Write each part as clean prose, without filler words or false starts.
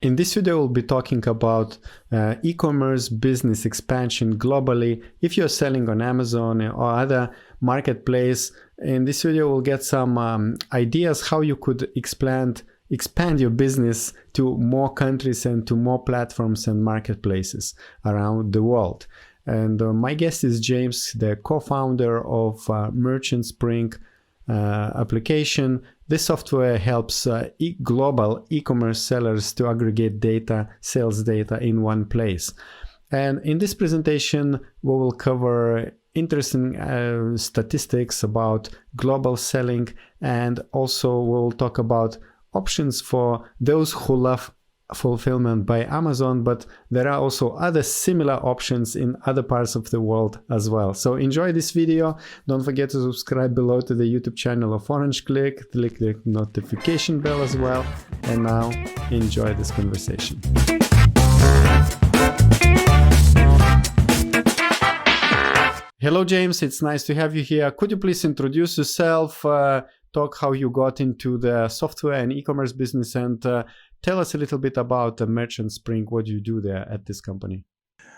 In this video, we'll be talking about e-commerce business expansion globally. If you're selling on Amazon or other marketplace, in this video, we'll get some ideas how you could expand your business to more countries and to more platforms and marketplaces around the world. And my guest is James, the co-founder of Merchant Spring application. This software helps global e-commerce sellers to aggregate data, sales data in one place. And in this presentation, we will cover interesting statistics about global selling, and also we'll talk about options for those who love fulfillment by Amazon, but there are also other similar options in other parts of the world as well. So enjoy this video. Don't forget to subscribe below to the YouTube channel of Orange Klik. Click the notification bell as well. And now enjoy this conversation. Hello, James. It's nice to have you here. Could you please introduce yourself, talk how you got into the software and e-commerce business, and tell us a little bit about the Merchant Spring. What do you do there at this company?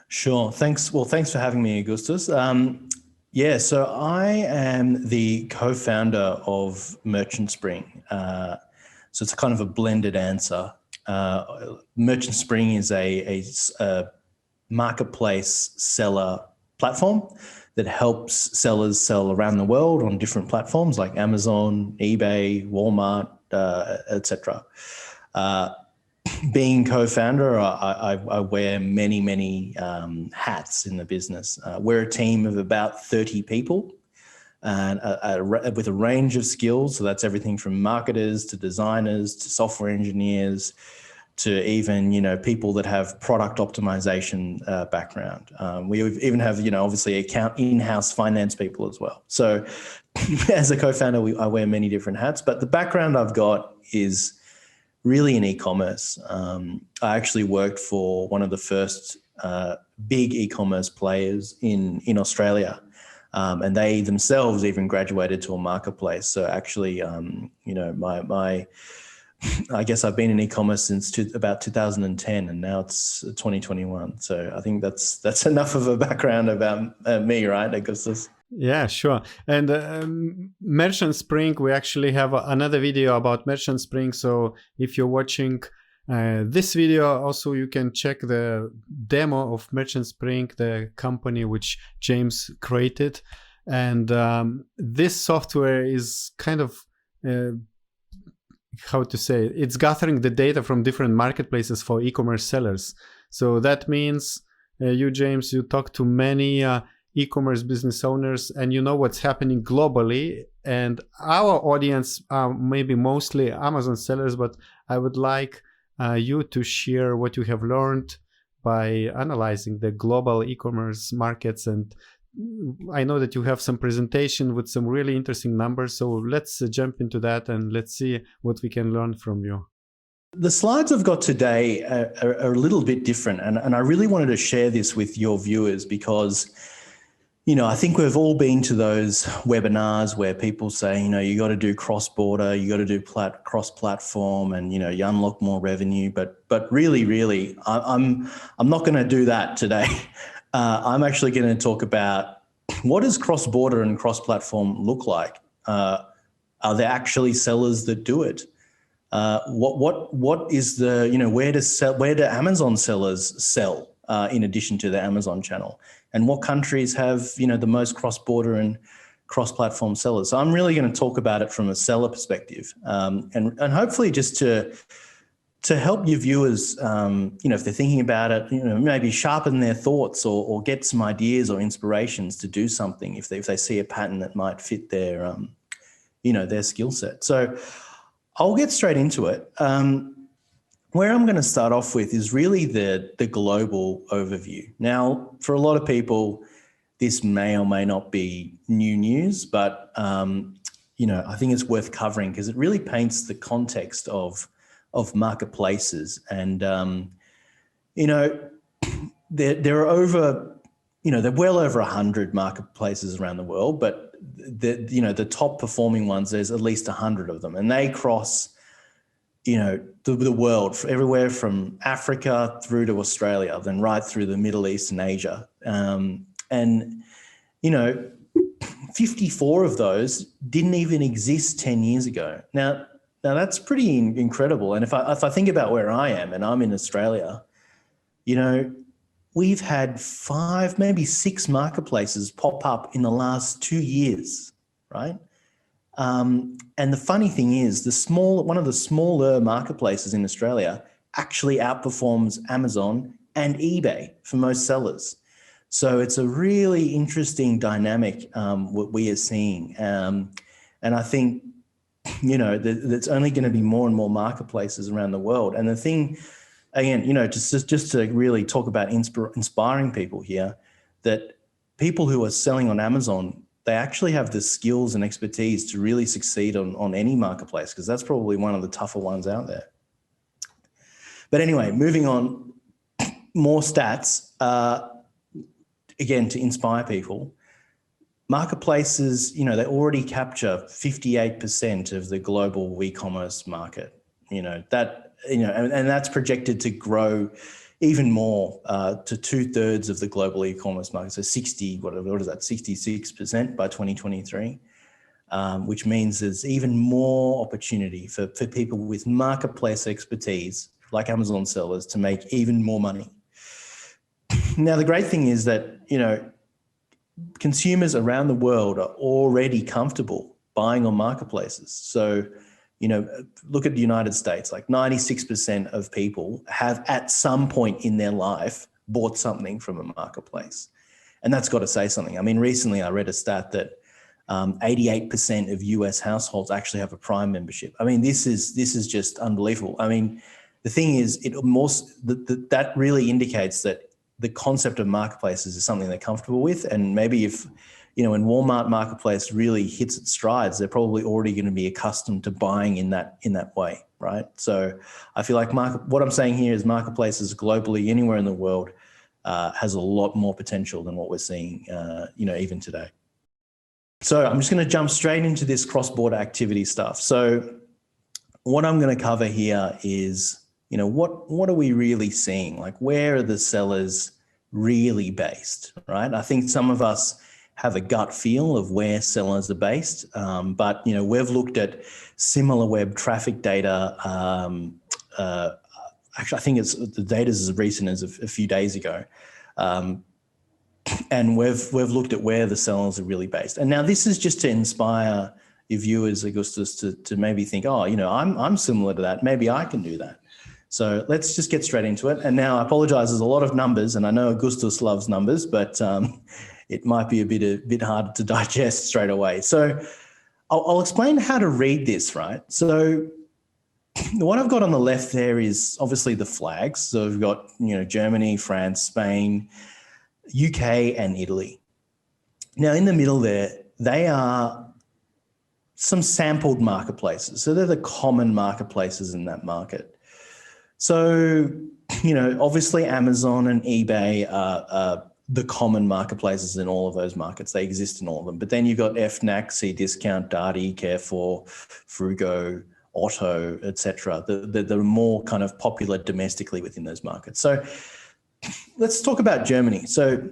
Sure. Thanks. Well, thanks for having me, Augustus. So I am the co-founder of Merchant Spring. So it's kind of a blended answer. Merchant Spring is a marketplace seller platform that helps sellers sell around the world on different platforms like Amazon, eBay, Walmart, etc. Being co-founder, I wear many hats in the business. We're a team of about 30 people, and with a range of skills. So that's everything from marketers to designers to software engineers to even people that have product optimization background. We even have obviously in-house finance people as well. So as a co-founder, I wear many different hats. But the background I've got is really in e-commerce. I actually worked for one of the first big e-commerce players in Australia, and they themselves even graduated to a marketplace. So actually, I guess I've been in e-commerce since about 2010, and now it's 2021. So I think that's enough of a background about me, right, Augustus? Yeah, sure. And Merchant Spring, we actually have another video about Merchant Spring. So if you're watching this video, also you can check the demo of Merchant Spring, the company which James created. And this software is kind of, it's gathering the data from different marketplaces for e-commerce sellers. So that means you, James, you talk to many e-commerce business owners, and you know what's happening globally. And our audience are maybe mostly Amazon sellers, but I would like you to share what you have learned by analyzing the global e-commerce markets. And I know that you have some presentation with some really interesting numbers. So let's jump into that and let's see what we can learn from you. The slides I've got today are a little bit different. And I really wanted to share this with your viewers because I think we've all been to those webinars where people say, you got to do cross-border, you got to do cross-platform, and you unlock more revenue. But really, I'm not going to do that today. I'm actually going to talk about what does cross-border and cross-platform look like. Are there actually sellers that do it? What is the where do Amazon sellers sell in addition to the Amazon channel? And what countries have, the most cross-border and cross-platform sellers? So I'm really going to talk about it from a seller perspective, and hopefully just to help your viewers, if they're thinking about it, maybe sharpen their thoughts or get some ideas or inspirations to do something if they see a pattern that might fit their, their skill set. So I'll get straight into it. Where I'm going to start off with is really the global overview. Now, for a lot of people, this may or may not be new news, but, I think it's worth covering because it really paints the context of marketplaces. And, there are over, there are well over 100 marketplaces around the world, but the top performing ones, there's at least 100 of them, and they cross the world, everywhere from Africa through to Australia, then right through the Middle East and Asia. And 54 of those didn't even exist 10 years ago. Now that's pretty incredible. And if I think about where I am, and I'm in Australia, we've had 5, maybe 6 marketplaces pop up in the last 2 years, right? And the funny thing is, one of the smaller marketplaces in Australia actually outperforms Amazon and eBay for most sellers. So it's a really interesting dynamic what we are seeing. And I think, there's only going to be more and more marketplaces around the world. And the thing, again, just to really talk about inspiring people here, that people who are selling on Amazon, they actually have the skills and expertise to really succeed on any marketplace, because that's probably one of the tougher ones out there. But anyway, moving on, more stats, again, to inspire people. Marketplaces, they already capture 58% of the global e-commerce market, and that's projected to grow even more to 2/3 of the global e-commerce market. So 66% by 2023, which means there's even more opportunity for people with marketplace expertise, like Amazon sellers, to make even more money. Now, the great thing is that, consumers around the world are already comfortable buying on marketplaces. So, look at the United States, like 96% of people have at some point in their life bought something from a marketplace. And that's got to say something. I mean, recently I read a stat that 88% of US households actually have a Prime membership. I mean, this is just unbelievable. I mean, the thing is, that really indicates that the concept of marketplaces is something they're comfortable with. And maybe if, when Walmart marketplace really hits its strides, they're probably already going to be accustomed to buying in that way, right? So I feel like what I'm saying here is marketplaces globally, anywhere in the world, has a lot more potential than what we're seeing, even today. So I'm just going to jump straight into this cross-border activity stuff. So what I'm going to cover here is, what are we really seeing? Like, where are the sellers really based, right? I think some of us have a gut feel of where sellers are based, but we've looked at similar web traffic data. Actually, I think the data is as recent as a few days ago, and we've looked at where the sellers are really based. And now this is just to inspire your viewers, Augustus, to maybe think, oh, I'm similar to that. Maybe I can do that. So let's just get straight into it. And now I apologize, there's a lot of numbers, and I know Augustus loves numbers, but it might be a bit hard to digest straight away. So I'll explain how to read this, right? So what I've got on the left there is obviously the flags. So we've got, Germany, France, Spain, UK, and Italy. Now in the middle there, they are some sampled marketplaces. So they're the common marketplaces in that market. So, obviously Amazon and eBay are the common marketplaces in all of those markets. They exist in all of them. But then you've got FNAC, Cdiscount, Darty, Carrefour, Frugo, Otto, etc. The more kind of popular domestically within those markets. So let's talk about Germany. So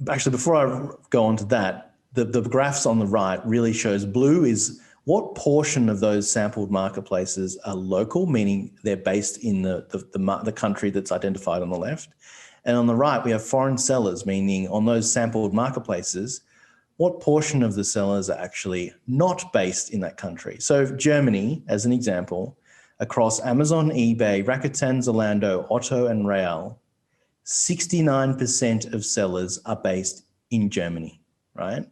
actually, before I go on to that, the graphs on the right really shows blue is what portion of those sampled marketplaces are local, meaning they're based in the country that's identified on the left. And on the right, we have foreign sellers, meaning on those sampled marketplaces, what portion of the sellers are actually not based in that country. So Germany, as an example, across Amazon, eBay, Rakuten, Zalando, Otto, and Real, 69% of sellers are based in Germany, right?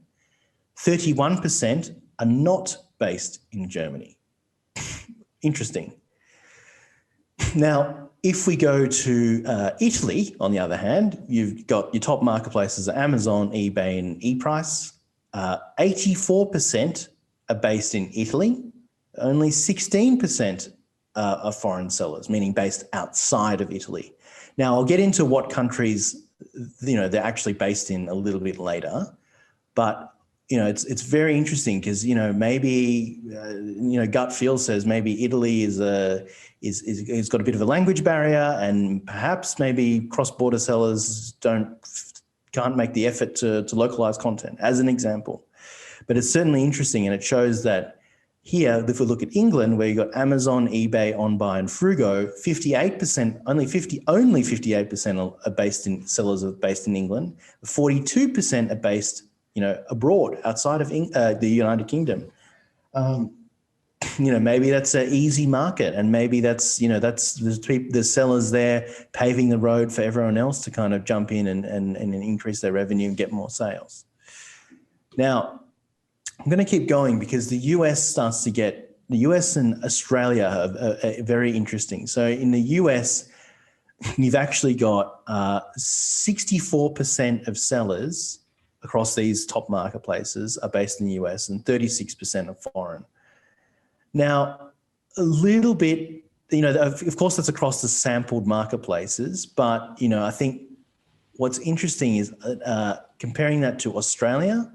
31% are not based in Germany. Interesting. Now, if we go to Italy, on the other hand, you've got your top marketplaces are Amazon, eBay, and ePrice. 84% are based in Italy. Only 16% are foreign sellers, meaning based outside of Italy. Now, I'll get into what countries they're actually based in a little bit later, but it's very interesting because, maybe, gut feel says maybe Italy is got a bit of a language barrier, and perhaps maybe cross-border sellers can't make the effort to localize content, as an example. But it's certainly interesting, and it shows that here, if we look at England, where you've got Amazon, eBay, OnBuy, and Frugo, 58%, only 58% are based in sellers are based in England. 42% are based, abroad, outside of the United Kingdom. Maybe that's an easy market, and maybe that's the sellers there paving the road for everyone else to kind of jump in and increase their revenue and get more sales. Now, I'm going to keep going because the US and Australia are very interesting. So in the US, you've actually got 64% of sellers across these top marketplaces are based in the US, and 36% are foreign. Now, a little bit, of course, that's across the sampled marketplaces, but, I think what's interesting is comparing that to Australia,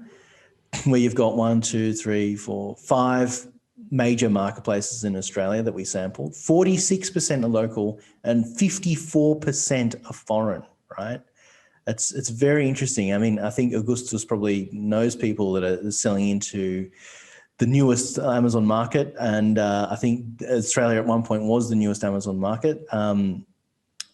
where you've got 5 major marketplaces in Australia that we sampled. 46% are local and 54% are foreign, right? It's very interesting. I mean, I think Augustus probably knows people that are selling into the newest Amazon market, and I think Australia at one point was the newest Amazon market.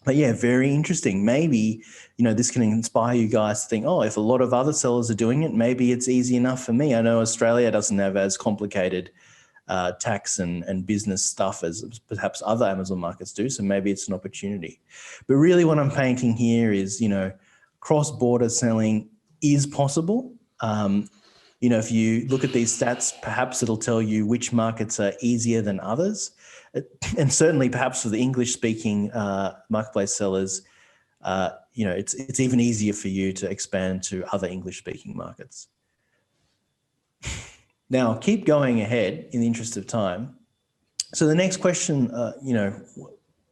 But yeah, very interesting. Maybe, this can inspire you guys to think, oh, if a lot of other sellers are doing it, maybe it's easy enough for me. I know Australia doesn't have as complicated tax and business stuff as perhaps other Amazon markets do, so maybe it's an opportunity. But really what I'm painting here is, cross-border selling is possible. If you look at these stats, perhaps it'll tell you which markets are easier than others. And certainly perhaps for the English-speaking marketplace sellers, it's even easier for you to expand to other English-speaking markets. Now, I'll keep going ahead in the interest of time. So the next question,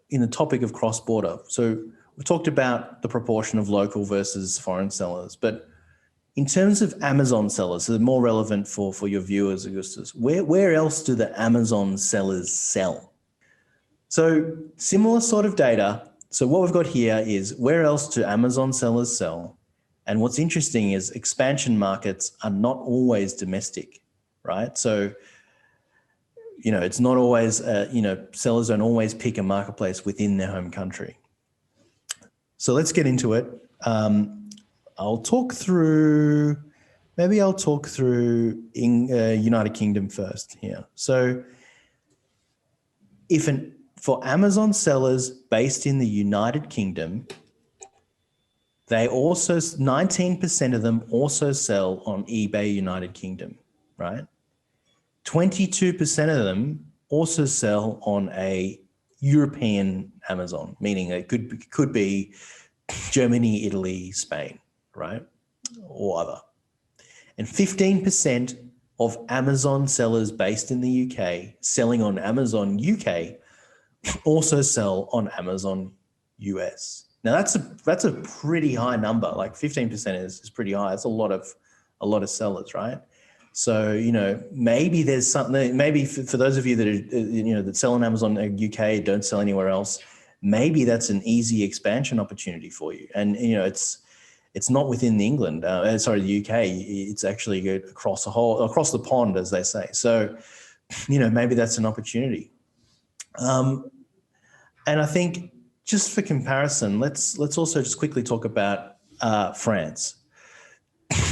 in the topic of cross-border. So we talked about the proportion of local versus foreign sellers, but in terms of Amazon sellers, so they're more relevant for your viewers, Augustus, where else do the Amazon sellers sell? So similar sort of data. So what we've got here is where else do Amazon sellers sell? And what's interesting is expansion markets are not always domestic, right? So, it's not always, sellers don't always pick a marketplace within their home country. So let's get into it. I'll talk through United Kingdom first here. So for Amazon sellers based in the United Kingdom, 19% of them also sell on eBay United Kingdom, right? 22% of them also sell on a European Amazon, meaning it could be Germany, Italy, Spain, right? Or other. And 15% of Amazon sellers based in the UK selling on Amazon UK also sell on Amazon US. Now that's a pretty high number. Like 15% is pretty high. It's a lot of sellers, right? So, maybe there's something, maybe for those of you that are, that sell on Amazon UK, don't sell anywhere else, maybe that's an easy expansion opportunity for you. And, it's not within England, the UK, it's actually across the pond, as they say. So, maybe that's an opportunity. And I think just for comparison, let's also just quickly talk about France.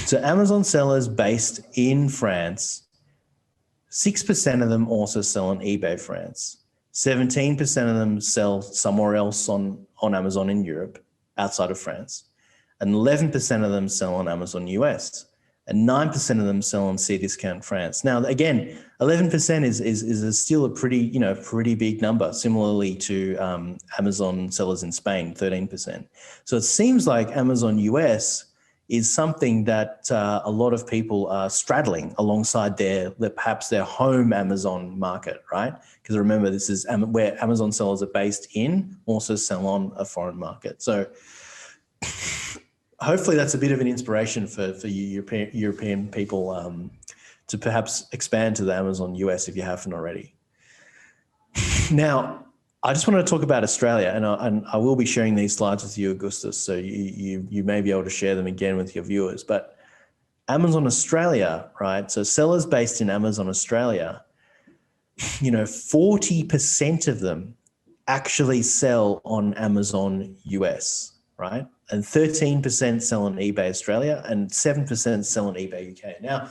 So Amazon sellers based in France, 6% of them also sell on eBay France. 17% of them sell somewhere else on Amazon in Europe, outside of France. And 11% of them sell on Amazon US. And 9% of them sell on Cdiscount France. Now, again, 11% is still a pretty big number, similarly to Amazon sellers in Spain, 13%. So it seems like Amazon US is something that a lot of people are straddling alongside perhaps their home Amazon market, right? Because remember, this is where Amazon sellers are based in, also sell on a foreign market. So hopefully that's a bit of an inspiration for you European people to perhaps expand to the Amazon US if you haven't already. Now, I just want to talk about Australia, and I will be sharing these slides with you, Augustus, so you may be able to share them again with your viewers. But Amazon Australia, right? So sellers based in Amazon Australia, 40% of them actually sell on Amazon US, right? And 13% sell on eBay Australia, and 7% sell on eBay UK. Now,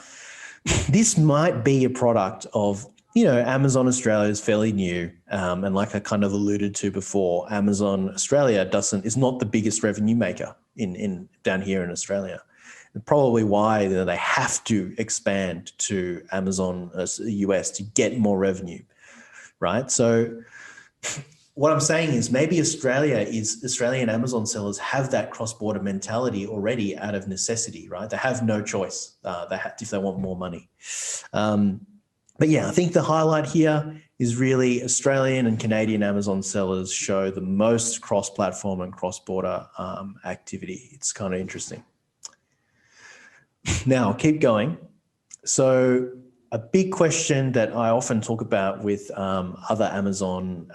this might be a product of, Amazon Australia is fairly new. And like I kind of alluded to before, Amazon Australia is not the biggest revenue maker in down here in Australia. And probably why they have to expand to Amazon US to get more revenue, right? So what I'm saying is maybe Australian Amazon sellers have that cross-border mentality already out of necessity, right? They have no choice if they want more money. But yeah, I think the highlight here is really Australian and Canadian Amazon sellers show the most cross-platform and cross-border activity. It's kind of interesting. Now, keep going. So a big question that I often talk about with other Amazon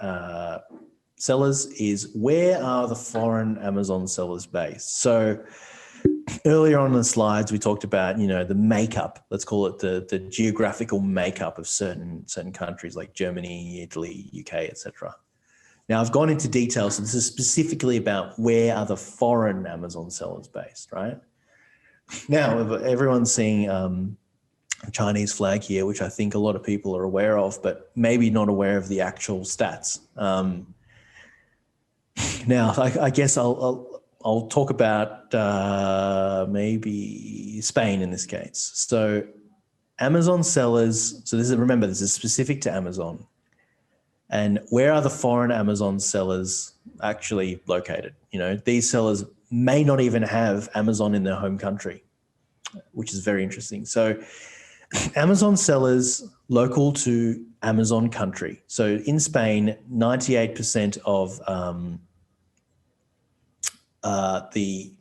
sellers is, where are the foreign Amazon sellers based? So earlier on in the slides, we talked about, the makeup, let's call it the geographical makeup of certain countries like Germany, Italy, UK, etc. Now, I've gone into detail, so this is specifically about where are the foreign Amazon sellers based, right? Now, everyone's seeing a Chinese flag here, which I think a lot of people are aware of, but maybe not aware of the actual stats. Now, I guess I'll talk about maybe Spain in this case. So Amazon sellers, so remember, this is specific to Amazon. And where are the foreign Amazon sellers actually located? These sellers may not even have Amazon in their home country, which is very interesting. So Amazon sellers local to Amazon country. So in Spain, 98% of the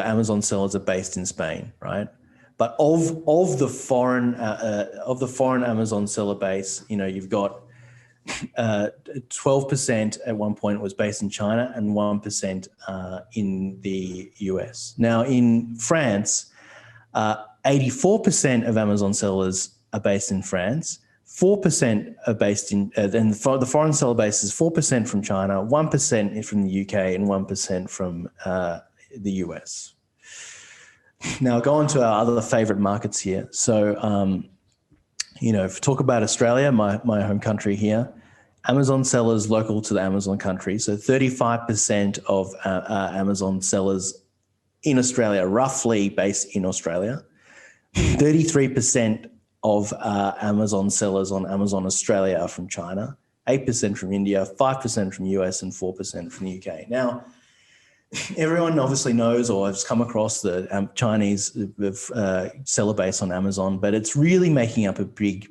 Amazon sellers are based in Spain, right? But of the foreign Amazon seller base, you've got 12% at one point was based in China and 1% in the US. Now in France, 84% of Amazon sellers are based in France. 4% are based in, then the foreign seller base is 4% from China, 1% from the UK, and 1% from the US. Now, go on to our other favorite markets here. So, if we talk about Australia, my home country here, Amazon sellers local to the Amazon country. So 35% of Amazon sellers in Australia, roughly based in Australia. 33% of Amazon sellers on Amazon Australia are from China, 8% from India, 5% from US, and 4% from the UK. Now, everyone obviously knows or has come across the Chinese seller base on Amazon, but it's really making up a big,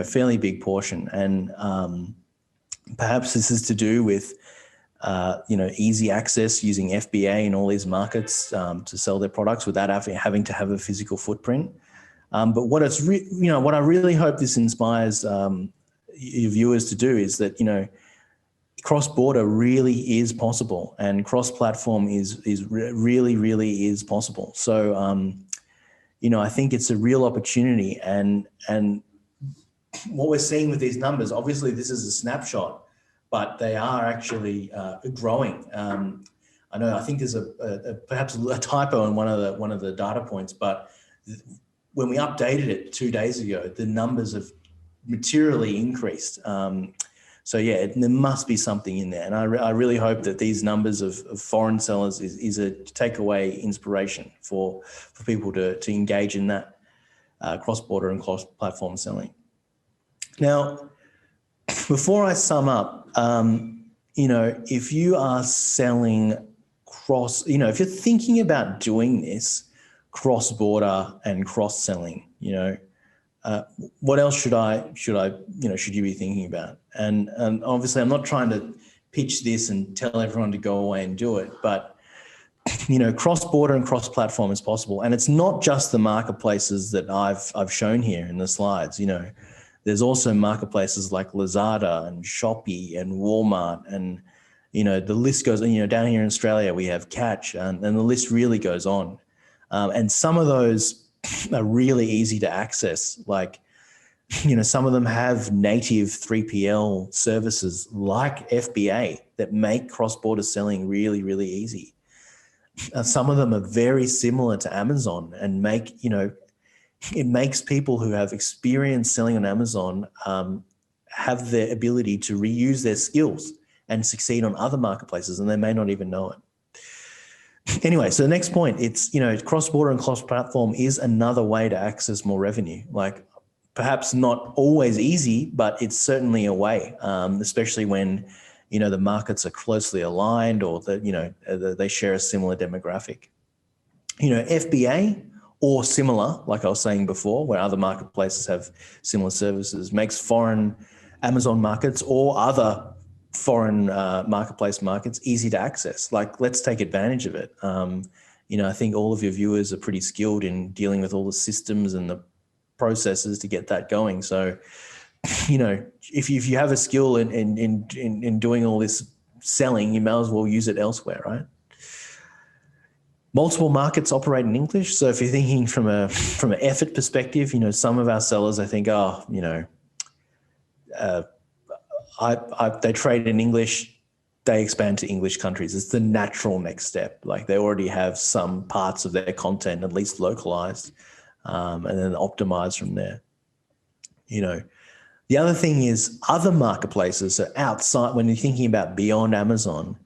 fairly big portion. And perhaps this is to do with, easy access using FBA in all these markets to sell their products without having to have a physical footprint. But what what I really hope this inspires your viewers to do is that, cross-border really is possible, and cross-platform really is possible. So, I think it's a real opportunity, and what we're seeing with these numbers, obviously this is a snapshot, but they are actually growing. I think there's perhaps a typo in one of the data points, but when we updated it 2 days ago, the numbers have materially increased. So yeah, there must be something in there. And I really hope that these numbers of foreign sellers is a takeaway inspiration for people to engage in that cross-border and cross-platform selling. Now, before I sum up, if you are selling if you're thinking about doing this cross-border and cross-selling, what else should you be thinking about? And obviously I'm not trying to pitch this and tell everyone to go away and do it, but cross-border and cross-platform is possible. And it's not just the marketplaces that I've shown here in the slides. There's also marketplaces like Lazada and Shopee and Walmart, and the list goes. Down here in Australia we have Catch, and the list really goes on. And some of those are really easy to access. Like, some of them have native 3PL services like FBA that make cross-border selling really, really easy. Some of them are very similar to Amazon and it makes people who have experience selling on Amazon have the ability to reuse their skills and succeed on other marketplaces, and they may not even know it. Anyway, so the next point, it's, cross-border and cross-platform is another way to access more revenue. Like, perhaps not always easy, but it's certainly a way, especially when, the markets are closely aligned or that, they share a similar demographic. FBA or similar, like I was saying before, where other marketplaces have similar services, makes foreign Amazon markets or other foreign marketplace markets easy to access. Like, let's take advantage of it. I think all of your viewers are pretty skilled in dealing with all the systems and the processes to get that going. So, if you have a skill in doing all this selling, you may as well use it elsewhere, right? Multiple markets operate in English. So if you're thinking from an effort perspective, some of our sellers, I think, they trade in English, they expand to English countries. It's the natural next step. Like, they already have some parts of their content at least localized, and then optimize from there. The other thing is other marketplaces are outside. When you're thinking about beyond Amazon,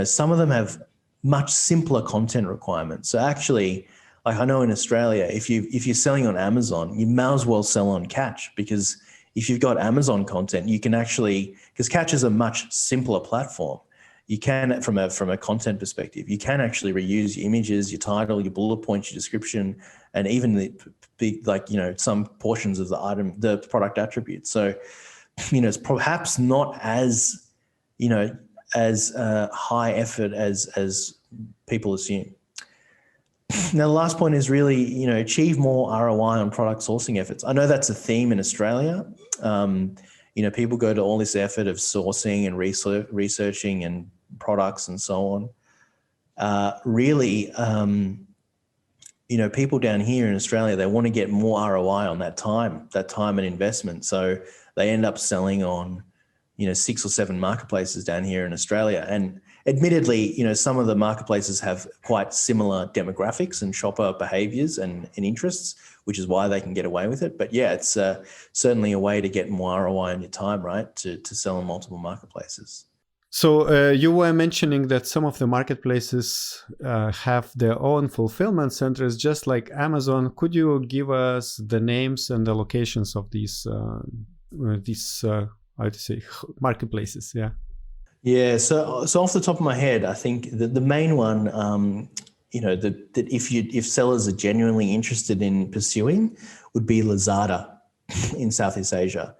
some of them have much simpler content requirements. So actually, like, I know in Australia, if you're selling on Amazon, you may as well sell on Catch, because if you've got Amazon content, you can actually, because Catch is a much simpler platform. You can, from a content perspective, you can actually reuse your images, your title, your bullet points, your description, and even some portions of the product attributes. So, it's perhaps not as, as high effort as people assume. Now, the last point is really, achieve more ROI on product sourcing efforts. I know that's a theme in Australia. People go to all this effort of sourcing and researching and products and so on. Really, people down here in Australia, they want to get more ROI on that time and investment. So they end up selling on, 6 or 7 marketplaces down here in Australia. And admittedly, some of the marketplaces have quite similar demographics and shopper behaviors and interests, which is why they can get away with it. But yeah, it's certainly a way to get more ROI on your time, right? To sell on multiple marketplaces. So you were mentioning that some of the marketplaces have their own fulfillment centers, just like Amazon. Could you give us the names and the locations of these marketplaces? Yeah. Yeah. So off the top of my head, I think the main one, that if sellers are genuinely interested in pursuing, would be Lazada in Southeast Asia.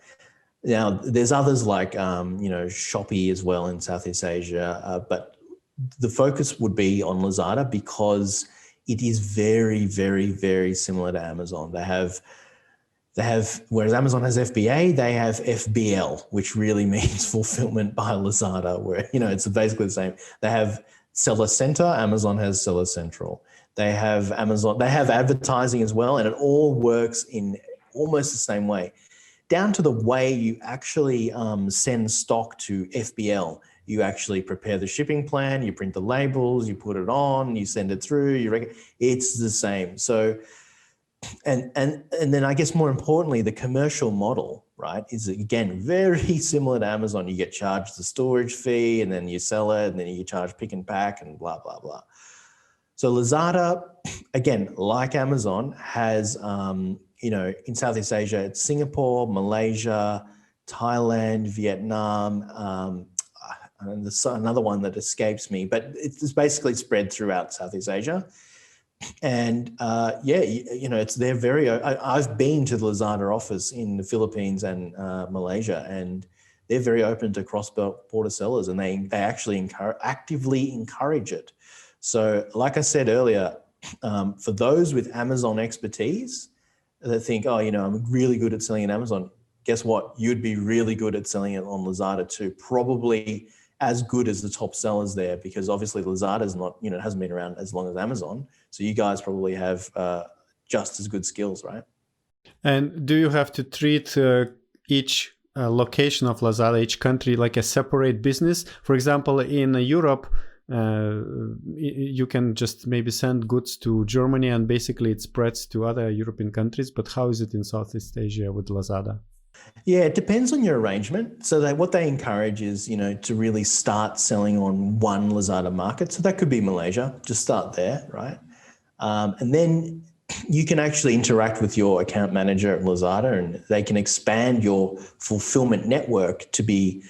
Now, there's others like, Shopee as well in Southeast Asia, but the focus would be on Lazada because it is very, very, very similar to Amazon. They have, whereas Amazon has FBA, they have FBL, which really means fulfillment by Lazada, where, it's basically the same. They have Seller Center, Amazon has Seller Central. They have advertising as well, and it all works in almost the same way, down to the way you actually send stock to FBL. You actually prepare the shipping plan, you print the labels, you put it on, you send it through, it's the same. So, and then I guess more importantly, the commercial model, right, is again very similar to Amazon. You get charged the storage fee, and then you sell it, and then you charge pick and pack and blah, blah, blah. So Lazada, again, like Amazon, has, in Southeast Asia, it's Singapore, Malaysia, Thailand, Vietnam, and there's another one that escapes me, but it's basically spread throughout Southeast Asia. And they're very. I've been to the Lazada office in the Philippines and Malaysia, and they're very open to cross-border sellers, and they actually actively encourage it. So like I said earlier, for those with Amazon expertise that think, oh, I'm really good at selling at Amazon, guess what? You'd be really good at selling it on Lazada too. Probably as good as the top sellers there, because obviously Lazada's not, it hasn't been around as long as Amazon. So you guys probably have just as good skills, right? And do you have to treat each location of Lazada, each country, like a separate business? For example, in Europe, you can just maybe send goods to Germany and basically it spreads to other European countries. But how is it in Southeast Asia with Lazada? Yeah, it depends on your arrangement. So what they encourage is, to really start selling on one Lazada market. So that could be Malaysia, just start there, right? And then you can actually interact with your account manager at Lazada and they can expand your fulfillment network to be,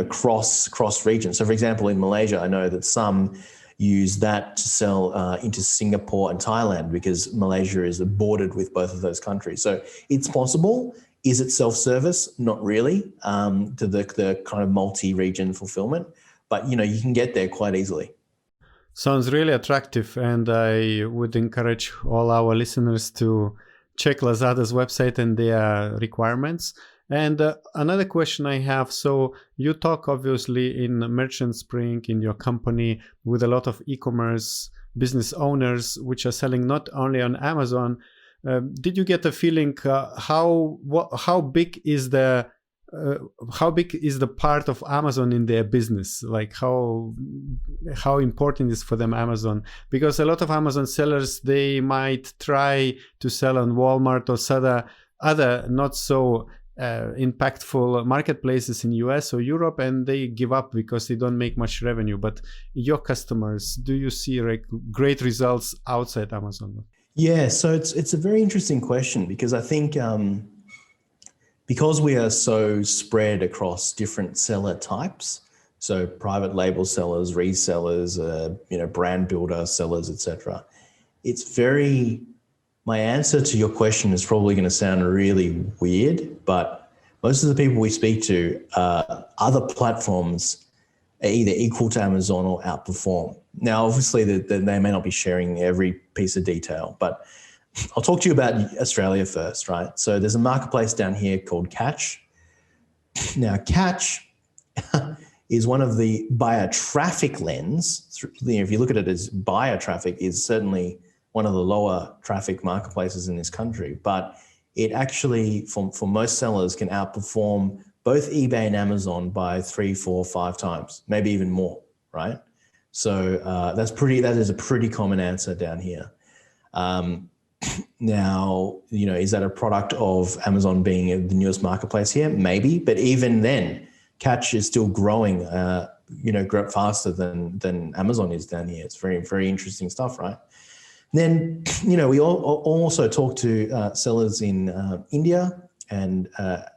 cross region. So for example, in Malaysia, I know that some use that to sell into Singapore and Thailand because Malaysia is bordered with both of those countries. So it's possible. Is it self-service? Not really, to the kind of multi-region fulfillment, but you can get there quite easily. Sounds really attractive, and I would encourage all our listeners to check Lazada's website and their requirements. And another question I have, so you talk obviously in Merchant Spring in your company with a lot of e-commerce business owners which are selling not only on Amazon. Did you get a feeling how big is the part of Amazon in their business? Like how important is for them Amazon? Because a lot of Amazon sellers, they might try to sell on Walmart or other not so impactful marketplaces in US or Europe, and they give up because they don't make much revenue. But your customers, do you see like great results outside Amazon? Yeah, so it's a very interesting question because I think because we are so spread across different seller types, so private label sellers, resellers, brand builder sellers, etc. My answer to your question is probably going to sound really weird, but most of the people we speak to, other platforms are either equal to Amazon or outperform. Now, obviously, they may not be sharing every piece of detail, but I'll talk to you about Australia first, right? So there's a marketplace down here called Catch. Now, Catch is one of the buyer traffic lens. If you look at it as buyer traffic, is certainly one of the lower traffic marketplaces in this country, but it actually, for most sellers, can outperform both eBay and Amazon by 3, 4, 5 times, maybe even more, right? So that is a pretty common answer down here. Now, is that a product of Amazon being the newest marketplace here? Maybe, but even then, Catch is still growing, grow faster than Amazon is down here. It's very, very interesting stuff, right? Then, we also talk to sellers in India and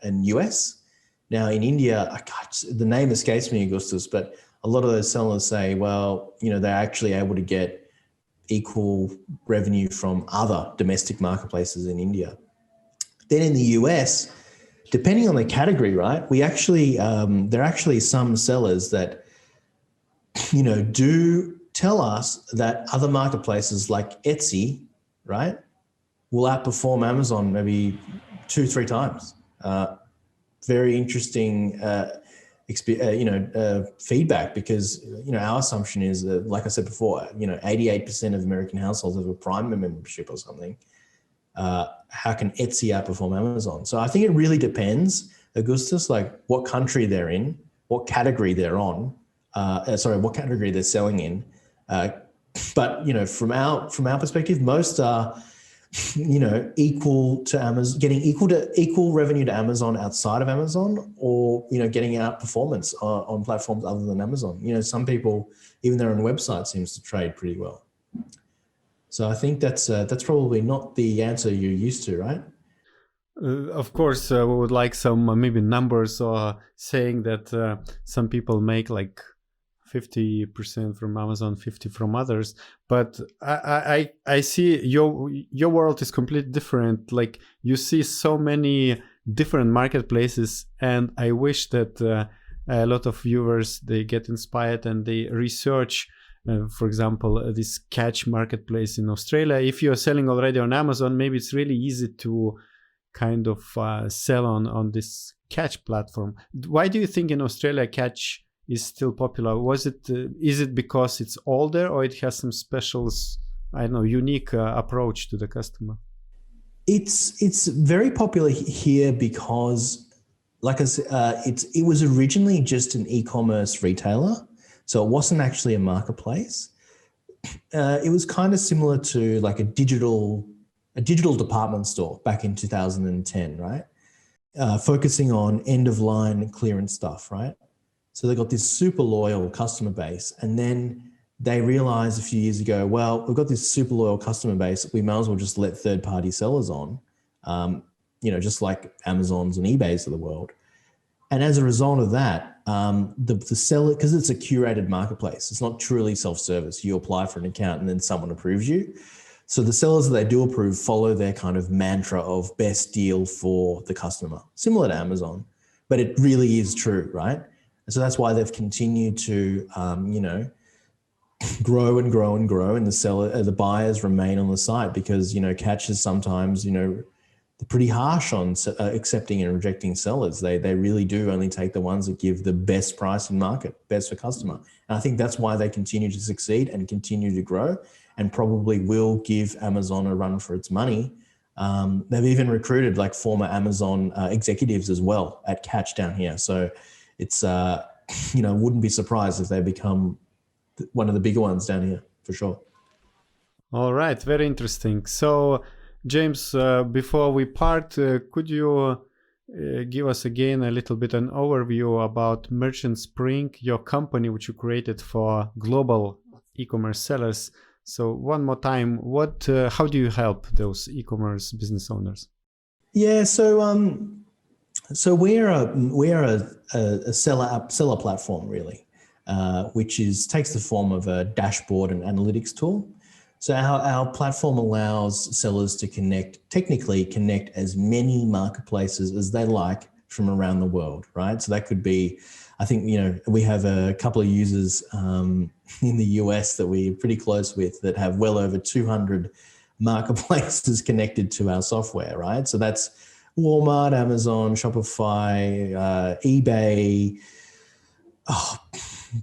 US. Now, in India, the name escapes me, Augustus, but a lot of those sellers say, well, they're actually able to get equal revenue from other domestic marketplaces in India. Then in the US, depending on the category, right, there are actually some sellers that, do tell us that other marketplaces like Etsy, right, will outperform Amazon maybe 2, 3 times. Very interesting, feedback because, our assumption is that, like I said before, 88% of American households have a Prime membership or something. How can Etsy outperform Amazon? So I think it really depends, Augustus, like what country they're in, what category they're on, what category they're selling in. But, from our perspective, most are, equal to Amazon, getting equal revenue to Amazon outside of Amazon, or, getting outperformance on platforms other than Amazon. Some people, even their own website seems to trade pretty well. So I think that's probably not the answer you're used to, right? Of course, we would like some maybe numbers or saying that some people make like 50% from Amazon, 50 from others. But I see your world is completely different. Like you see so many different marketplaces, and I wish that a lot of viewers, they get inspired and they research for example, this Catch marketplace in Australia. If you're selling already on Amazon, maybe it's really easy to kind of sell on this Catch platform. Why do you think in Australia Catch is still popular? Is it because it's older, or it has some special, I don't know, unique approach to the customer? It's very popular here because, like I said, it was originally just an e-commerce retailer, so it wasn't actually a marketplace. It was kind of similar to like a digital department store back in 2010, right? Focusing on end-of-line clearance stuff, right? So they got this super loyal customer base, and then they realized a few years ago, well, we've got this super loyal customer base, we might as well just let third-party sellers on, just like Amazons and eBays of the world. And as a result of that, the seller, because it's a curated marketplace, it's not truly self-service. You apply for an account and then someone approves you. So the sellers that they do approve follow their kind of mantra of best deal for the customer, similar to Amazon, but it really is true, right? And so that's why they've continued to, grow and grow and grow, and the buyers remain on the site because, Catch is sometimes, they're pretty harsh on accepting and rejecting sellers. They really do only take the ones that give the best price in market, best for customer. And I think that's why they continue to succeed and continue to grow, and probably will give Amazon a run for its money. They've even recruited like former Amazon executives as well at Catch down here. So it's, wouldn't be surprised if they become one of the bigger ones down here, for sure. All right, very interesting. So, James, before we part, could you give us again a little bit an overview about Merchant Spring, your company which you created for global e-commerce sellers? So one more time, how do you help those e-commerce business owners? Yeah, so we're a seller platform really, which takes the form of a dashboard and analytics tool. So our platform allows sellers to technically connect as many marketplaces as they like from around the world, right? So that could be, I think, we have a couple of users in the US that we're pretty close with that have well over 200 marketplaces connected to our software, right? So that's Walmart, Amazon, Shopify, eBay,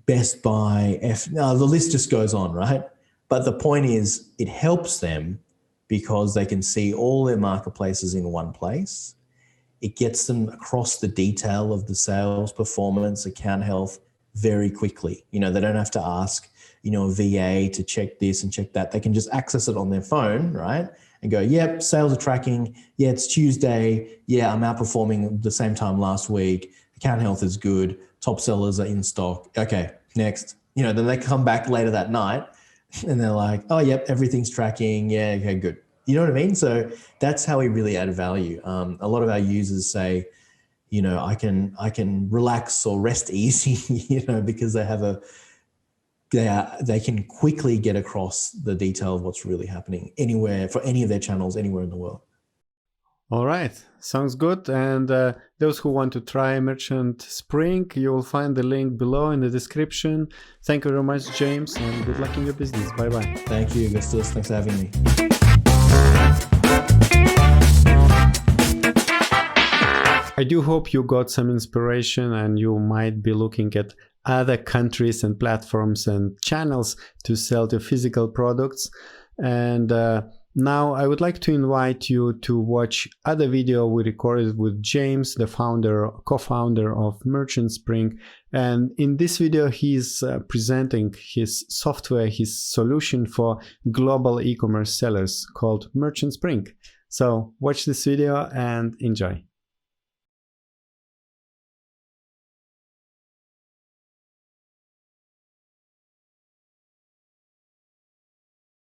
Best Buy, the list just goes on, right? But the point is, it helps them because they can see all their marketplaces in one place. It gets them across the detail of the sales performance, account health very quickly. They don't have to ask, a VA to check this and check that. They can just access it on their phone, right? And go, yep, sales are tracking. Yeah, it's Tuesday. Yeah, I'm outperforming the same time last week. Account health is good. Top sellers are in stock. Okay, next. Then they come back later that night and they're like, oh, yep, everything's tracking. Yeah, okay, good. You know what I mean? So that's how we really add value. A lot of our users say, I can relax or rest easy, because they can quickly get across the detail of what's really happening anywhere for any of their channels, anywhere in the world. All right, sounds good. And those who want to try Merchant Spring, you will find the link below in the description. Thank you very much, James, and good luck in your business. Bye-bye. Thank you, Augustus. Thanks for having me. I do hope you got some inspiration and you might be looking at other countries and platforms and channels to sell the physical products. And now I would like to invite you to watch other video we recorded with James, the co-founder of Merchant Spring. And in this video, he's presenting his software, his solution for global e-commerce sellers called Merchant Spring. So watch this video and enjoy.